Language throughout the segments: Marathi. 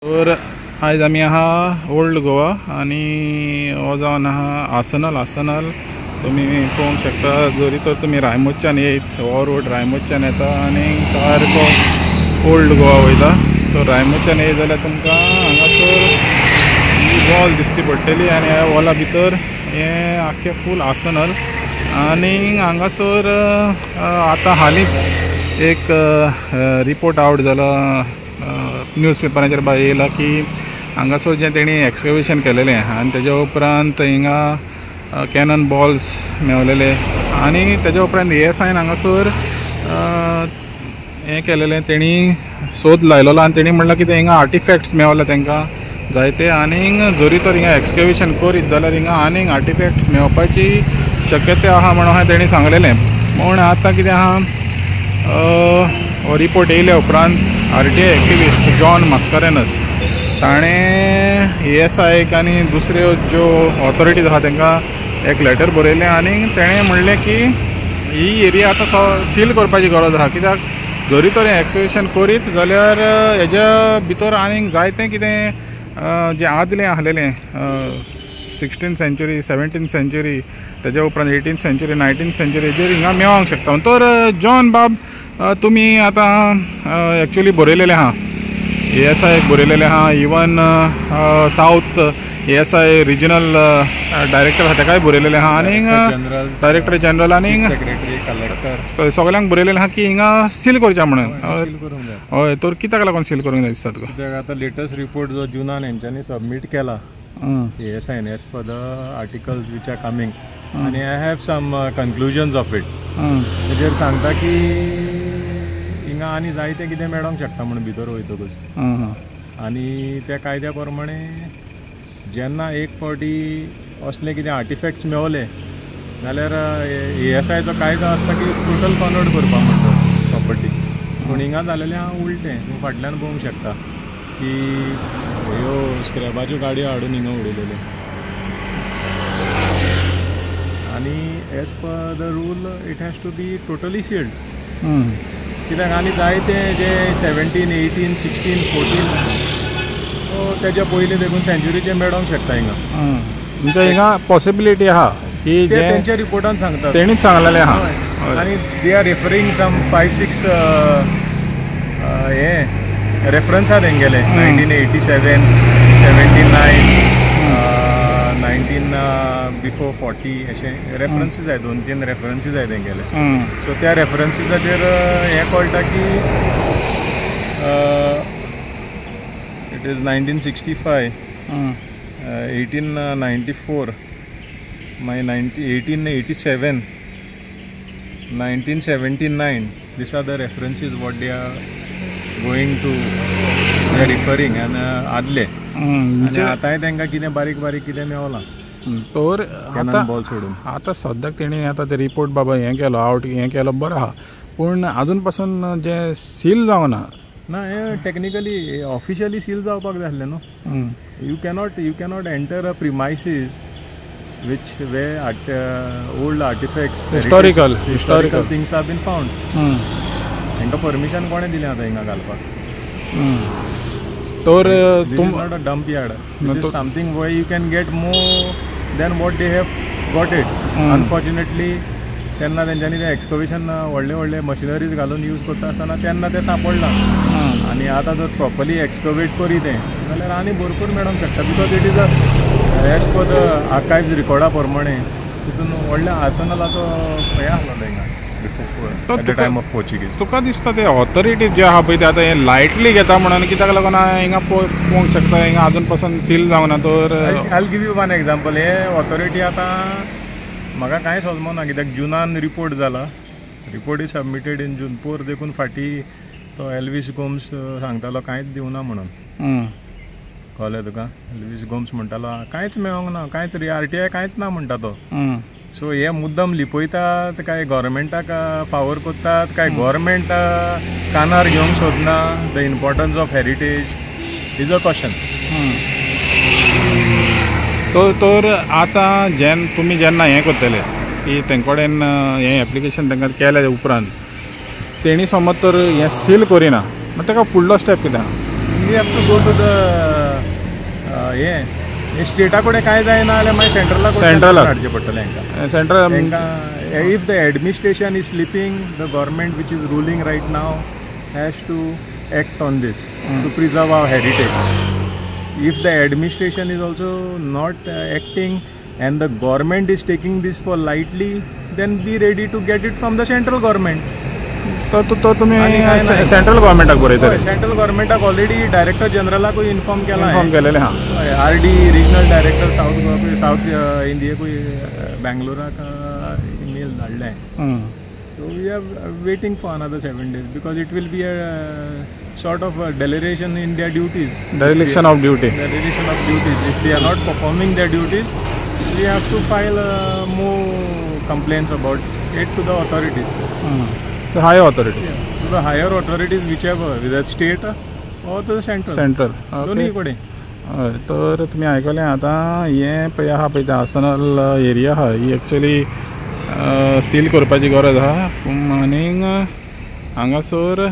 तर आयज आमी आहा ओल्ड गोवा आनी हो जावन आहा आसनल तुमी पळोवंक शकता. जरी तर तुमी रायमोदच्यान येयत हो रोड रायमोदच्यान येता आनी सारको ओल्ड गोवा वयता. तो रायमोदच्यान येयत जाल्यार तुमकां हांगासर वॉल दिसची पडटली आनी ह्या वॉला भितर हें आख्खें फूल आसनल. आनी हांगासर आतां हालींच एक रिपोर्ट आवट जालो न्यूज पेपराचेर येयला की हांगासर जें तेणी एक्सकवेशन केलेलें आनी तेज्या उपरांत हिंगा कॅनन बॉल्स मेवलेले आनी तेज्या उपरांत ASIन हांगासर हें केलेलें तेणी सोद लायलोलो आनी तेणी म्हणलां की हिंगा आर्टिफॅक्ट्स मेवले तांकां जायते. आनीक जरी तर हिंगा एक्सकवेशन करीत जाल्यार हिंगा आनीक आर्टिफॅक्ट्स मेवपाची शक्यता आहा म्हणून हांवें तेणी सांगलेलें. म्हूण आतां कितें आहा हो रिपोर्ट येयल्या उपरांत RTI एक्टिविस्ट जॉन मास्कारेनस ताणें ASIक आनी दुसऱ्यो ज्यो ऑथॉरिटीज आहा तांकां एक लेटर बरयलें आनी तेणें म्हणलें की ही एरिया आतां सील करपाची गरज आहा. कित्याक जरी तर हें एक्सकवेशन करीत जाल्यार हेज्या भितर आनीक जायतें कितें जें आदलें आहलेलें 16th century 17th century तेज्या उपरांत 18th century 19th century हेजेर हिंगा मेळोंक शकता. तर जॉन बाब तुमी आतां एक्चुली बरयलेलें आहा ASIक बरयलेलें आहा. Even south ASI regional director आहा ताकाय बरयलेलें आहा आनी डायरेक्टर जनरल आनी सेक्रेटरी कलेक्टर सगळ्यांक बरयलेलें आहा की हिंगा सील करचें म्हणून. हय तर कित्याक लागून सील करूंक जाय दिसता तुका? कित्याक आतां लेटस्ट रिपोर्ट जो जुनान हेंच्यांनी सबमीट केला ASIन as per the articles which are coming आनी I have some conclusions of it. तेजेर सांगता की हिंगा आनी जायतें कितें मेळोंक शकता म्हणून भितर वयतकच. आनी त्या कायद्या प्रमाणे जेन्ना एक फावटी असले कितें आर्टिफॅक्ट्स मेवले जाल्यार ASIचो कायदो आसता की टोटल कन्वर्ट करपा म्हणटा प्रॉपर्टी. पूण हिंगा जालेलें आहा उलटें. तूं फाटल्यान पळोवंक शकता की ह्यो स्क्रॅपाच्यो गाडयो हाडून हिंगा उडयलेल्यो आनी as per the rule it has to be totally sealed. कित्याक आनी जायते जे 17, 18, 16, 14 तेज्या पयलीं देखून सेंच्युरीचे मेळोंक शकता हिंगा. म्हणजे हिंगा पॉसिबिलिटी आहा की ते तेंच्या रिपोर्टान सांगता तेणीच सांगलेलें आहा आनी दे आर रेफरिंग सम 5-6 हे रेफरन्स आहा तेंगेले 1987, 79, 19 बिफोर 40 अशें रेफरन्सीस आहाय. 2-3 रेफरन्सीस आहाय तेंगेले. सो त्या रेफरन्सीसाचेर हें कळटा की इट इज 1965, 1894, मागीर 1887, 1979. These are the references what they are going to referring and आदले आनी आतांय तांकां कितें बारीक कितें मेवलां. तर कॅनन बॉल सोडून आतां सद्याक तेणी आतां ते रिपोर्ट बाबा हें केलो आवट हें केलो बरो आहा. पूण आजून पासून जें सील जावना ना हें टेक्निकली ऑफिशियली सील जावपाक जाय आसलें न्हू. You cannot enter a premises which where old artifacts historical things have been found. तांकां परमिशन कोणें दिलें आतां हिंगा घालपाक? तर this is not a dump yard. This is something where you can get more than what they have got it. Unfortunately तेन्ना तेंच्यांनी तें एक्सकवेशन व्हडले मशिनरीज घालून यूज करता आसतना तेन्ना तें सांपडलां. आनी आतां जर प्रॉपरली एक्सकवेट करी तें जाल्यार आनी भरपूर मेळोंक शकता. Because it is as per the archives रिकॉर्डा प्रमाणे तितून व्हडल्या आसनलाचो हें आसलो हिंगा at the time of Portuguese. तुका दिसता ते ऑथॉरिटीज जे आहा पळय ते आतां हें लायटली घेता म्हणून कित्याक लागून हिंगा पळोवंक शकता हिंगा आजून पासून सील जावना. तर I give you one example. हे ऑथॉरिटी आतां म्हाका कांय समजना कित्याक जुनान रिपोर्ट जाला. रिपोर्ट इज सबमिटेड इन जून. पोर देखून फाटीं तो एल्विस गोम्स सांगतालो कांयच दिवना म्हणून. कळ्ळें तुका? एल्विस गोम्स म्हणटालो कांयच मेळोंक ना, कांयच RTI कांयच ना म्हणटा तो. सो हे मुद्दम लिपयतात काय गव्हर्मेंटाक फावर करतात काय गव्हर्मेंट कानार घेवंक सोदना? The importance of heritage is a question. तर आतां तुमी जेन्ना हें करतले की तेंचे कडेन हें एप्लिकेशन तांकां केल्या उपरांत तेणी समज तर हें सील करिना मागीर ताका फुडलो स्टेप कितें आहा? We have to go to the हे स्टेटा कडेन काय जायना जाल्यार मागीर सेंट्रलाक हाडचें पडटलें हांकां. Central If the administration is sleeping, the government which is ruling right now has to act on this to preserve our heritage. If the administration is also not acting and the government is taking this for lightly, then be ready to get it from the central government. तो तुम्ही आणि काय नाही. सेंट्रल गव्हर्मेंटाक बरयतले सेंट्रल गव्हर्मेंटाक ऑलरेडी डायरेक्टर जनरलाकूय इन्फॉर्म केला इन्फॉर्म केलेले हां. RD रिजनल डायरेक्टर साउथ इंडियेकूय बेंगलोराक ईमेल धाडलें. So we are waiting for another 7 days because it will be a sort of a dereliction in their duties. Dereliction of duty. Dereliction of duties. If they are not performing their duties, we have to file more complaints about it to the authorities. The higher authority. To the higher authorities, whichever, whether state or to the central. Central. दोन्ही कडेन. हय, तर तुमी आयकलें आतां हें पळय आहा पळय तें आसनल एरिया आहा ही एक्चुअली सील करपाची गरज आहा. आनीक हांगासर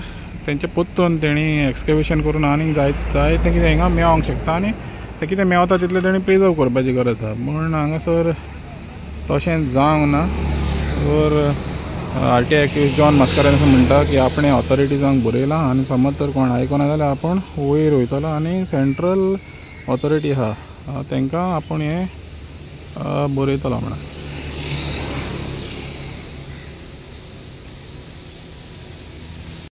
तेंचे पोत्तून तेणी एक्सकवेशन करून आनीक जाय तें कितें हिंगा मेळोंक शकता आनी तें कितें मेळता तितलें तेणी प्रिजर्व करपाची गरज आहा. म्हूण हांगासर तशें जावंक ना. तर RTI एक्टिविस्ट जॉन मास्कारेन्स म्हणटा की आपणे ऑथॉरिटीजांक बरयलां आनी समज तर कोण आयकना जाल्यार आपूण वयर वयतलो आनी सेंट्रल ऑथॉरिटी आहा तांकां आपूण हें बरयतलो म्हणून.